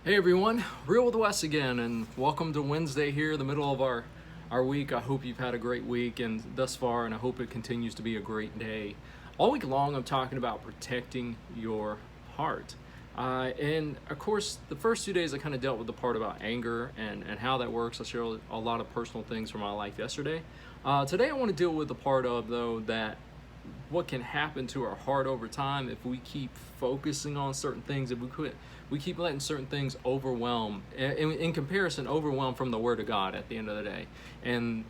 Hey everyone, Real with Wes again, and welcome to Wednesday here, the middle of our week. I hope you've had a great week and thus far, and I hope it continues to be a great day. All week long, I'm talking about protecting your heart. And of course, the first 2 days I kind of dealt with the part about anger and how that works. I shared a lot of personal things from my life yesterday. Today, I want to deal with the part of, though, that what can happen to our heart over time if we keep focusing on certain things, if we keep letting certain things overwhelm, in comparison, overwhelm from the Word of God at the end of the day, and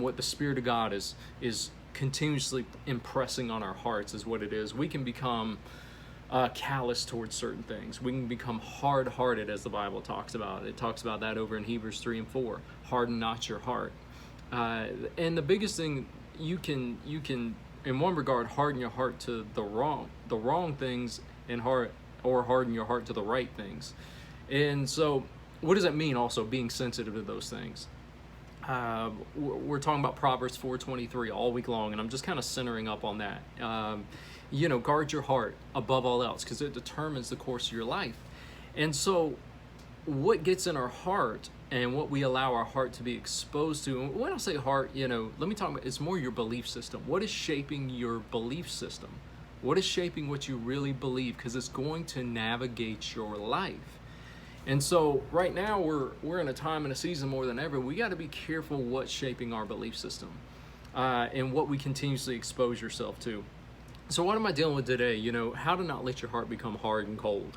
what the Spirit of God is continuously impressing on our hearts is what it is. We can become callous towards certain things. We can become hard-hearted, as the Bible talks about. It talks about that over in Hebrews 3 and 4. Harden not your heart. And the biggest thing you can in one regard harden your heart to the wrong things, and harden your heart to the right things. And so what does that mean? Also being sensitive to those things. We're talking about Proverbs 4:23 all week long, and I'm just kind of centering up on that. Guard your heart above all else, because it determines the course of your life. And so what gets in our heart and what we allow our heart to be exposed to, and when I say heart, let me talk about, it's more your belief system. What is shaping your belief system? What is shaping what you really believe? Because it's going to navigate your life. And so right now we're in a time and a season more than ever, we got to be careful what's shaping our belief system and what we continuously expose yourself to. So what am I dealing with today? How to not let your heart become hard and cold.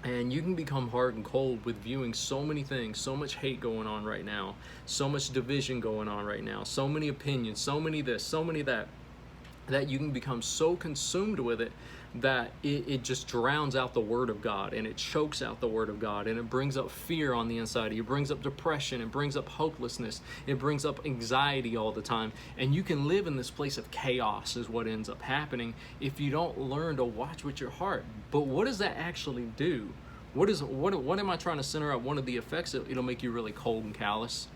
And you can become hard and cold with viewing so many things, so much hate going on right now, so much division going on right now, so many opinions, so many this, so many that you can become so consumed with it that it just drowns out the Word of God, and it chokes out the Word of God, and it brings up fear on the inside of you. It brings up depression, it brings up hopelessness, it brings up anxiety all the time, and you can live in this place of chaos is what ends up happening if you don't learn to watch with your heart. But what does that actually do? What am I trying to center up? One of the effects, it'll make you really cold and callous.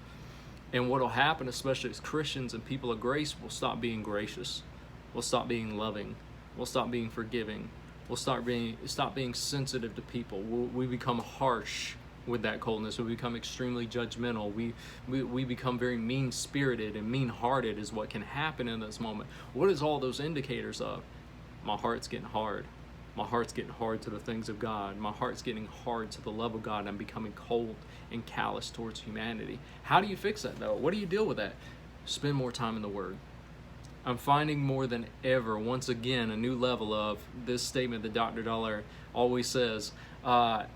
And what'll happen, especially as Christians and people of grace, will stop being gracious. We'll stop being loving. We'll stop being forgiving. We'll stop being sensitive to people. We become harsh with that coldness. We become extremely judgmental. We become very mean-spirited and mean-hearted is what can happen in this moment. What is all those indicators of? My heart's getting hard. My heart's getting hard to the things of God. My heart's getting hard to the love of God, and I'm becoming cold and callous towards humanity. How do you fix that, though? What do you deal with that? Spend more time in the Word. I'm finding more than ever, once again, a new level of this statement that Dr. Dollar always says, are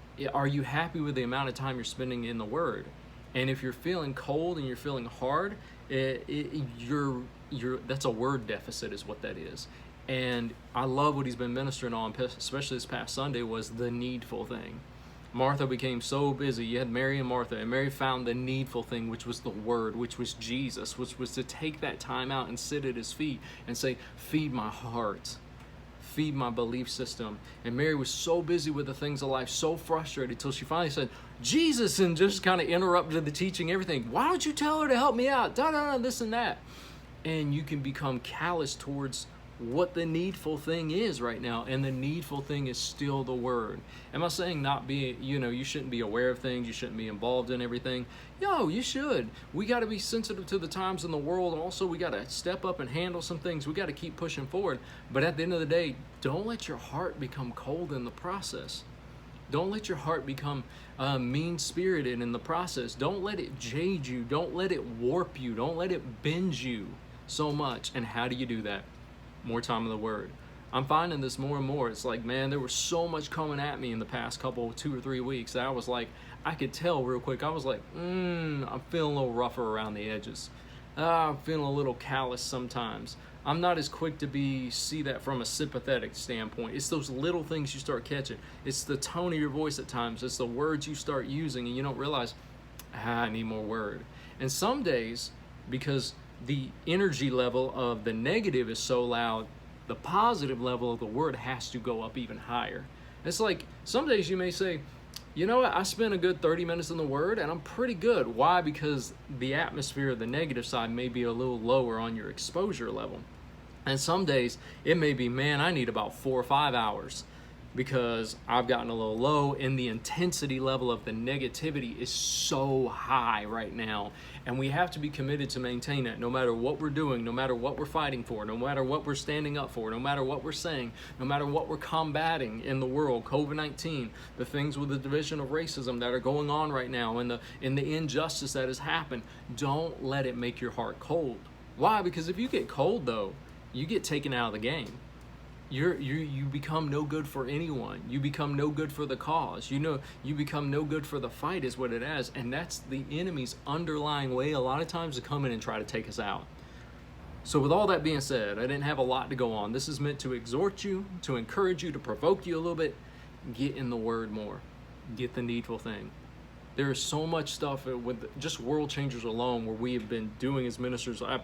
you happy with the amount of time you're spending in the Word? And if you're feeling cold and you're feeling hard, that's a word deficit is what that is. And I love what he's been ministering on, especially this past Sunday, was the needful thing. Martha became so busy. You had Mary and Martha, and Mary found the needful thing, which was the Word, which was Jesus, which was to take that time out and sit at his feet and say, feed my heart, feed my belief system. And Mary was so busy with the things of life, so frustrated, till she finally said, Jesus, and just kind of interrupted the teaching, everything. Why don't you tell her to help me out? This and that. And you can become callous towards what the needful thing is right now, and the needful thing is still the Word. Am I saying you shouldn't be aware of things, you shouldn't be involved in everything? You should. We got to be sensitive to the times in the world. Also, we got to step up and handle some things. We got to keep pushing forward. But at the end of the day, don't let your heart become cold in the process. Don't let your heart become mean-spirited in the process. Don't let it jade you. Don't let it warp you. Don't let it bend you so much. And how do you do that? More time in the Word. I'm finding this more and more. It's like, man, there was so much coming at me in the past 2 or 3 weeks that I was like, I could tell real quick. I was like, I'm feeling a little rougher around the edges. I'm feeling a little callous sometimes. I'm not as quick to see that from a sympathetic standpoint. It's those little things you start catching. It's the tone of your voice at times. It's the words you start using, and you don't realize, I need more Word. And some days, because the energy level of the negative is so loud, the positive level of the Word has to go up even higher. It's like some days you may say, you know what, I spent a good 30 minutes in the Word and I'm pretty good. Why? Because the atmosphere of the negative side may be a little lower on your exposure level. And some days it may be, man, I need about 4 or 5 hours. because I've gotten a little low and the intensity level of the negativity is so high right now. And we have to be committed to maintain it no matter what we're doing, no matter what we're fighting for, no matter what we're standing up for, no matter what we're saying, no matter what we're combating in the world, COVID-19, the things with the division of racism that are going on right now, and the injustice that has happened. Don't let it make your heart cold. Why? Because if you get cold though, you get taken out of the game. You become no good for anyone. You become no good for the cause. You become no good for the fight is what it is. And that's the enemy's underlying way a lot of times to come in and try to take us out. So with all that being said, I didn't have a lot to go on. This is meant to exhort you, to encourage you, to provoke you a little bit. Get in the word more. Get the needful thing. There is so much stuff with just World Changers alone where we have been doing as ministers. I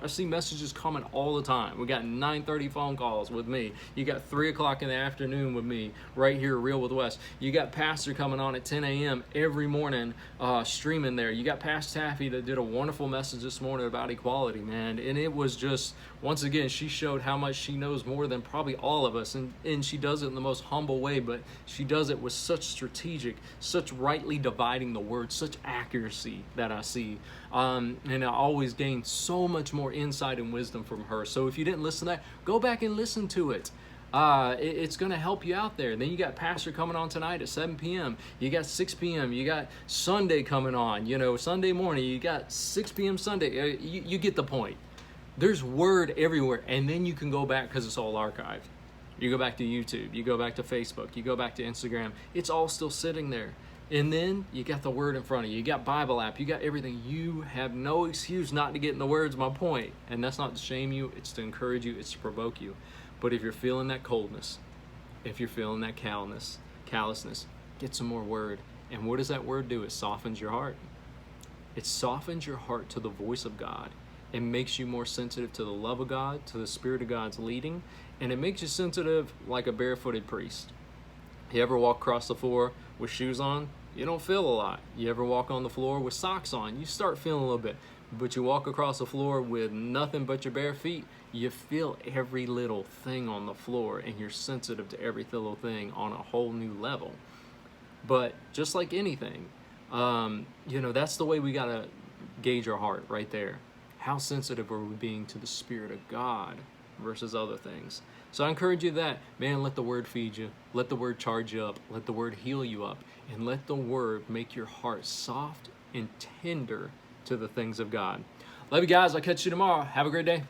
see messages coming all the time. We got 9:30 phone calls with me. You got 3 o'clock in the afternoon with me right here, Real with Wes. You got Pastor coming on at 10 a.m. every morning streaming there. You got Pastor Taffy that did a wonderful message this morning about equality, man. And it was just, once again, she showed how much she knows more than probably all of us. And she does it in the most humble way, but she does it with such strategic, such rightly dividing the word, such accuracy that I see. And I always gain so much more insight and wisdom from her. So if you didn't listen to that, go back and listen to it. It's going to help you out there. Then you got Pastor coming on tonight at 7 p.m. You got 6 p.m. You got Sunday coming on, Sunday morning. You got 6 p.m. Sunday. You get the point. There's word everywhere. And then you can go back because it's all archived. You go back to YouTube. You go back to Facebook. You go back to Instagram. It's all still sitting there. And then you got the word in front of you. You got Bible app. You got everything. You have no excuse not to get in the word's my point. And that's not to shame you. It's to encourage you. It's to provoke you. But if you're feeling that coldness, if you're feeling that callousness, get some more word. And what does that word do? It softens your heart. It softens your heart to the voice of God. It makes you more sensitive to the love of God, to the Spirit of God's leading. And it makes you sensitive like a barefooted priest. You ever walk across the floor with shoes on? You don't feel a lot. You ever walk on the floor with socks on? You start feeling a little bit. But you walk across the floor with nothing but your bare feet, you feel every little thing on the floor, and you're sensitive to every little thing on a whole new level. But just like anything, that's the way we got to gauge our heart right there. How sensitive are we being to the Spirit of God versus other things? So I encourage you that, man, let the word feed you. Let the word charge you up. Let the word heal you up. And let the word make your heart soft and tender to the things of God. Love you guys. I'll catch you tomorrow. Have a great day.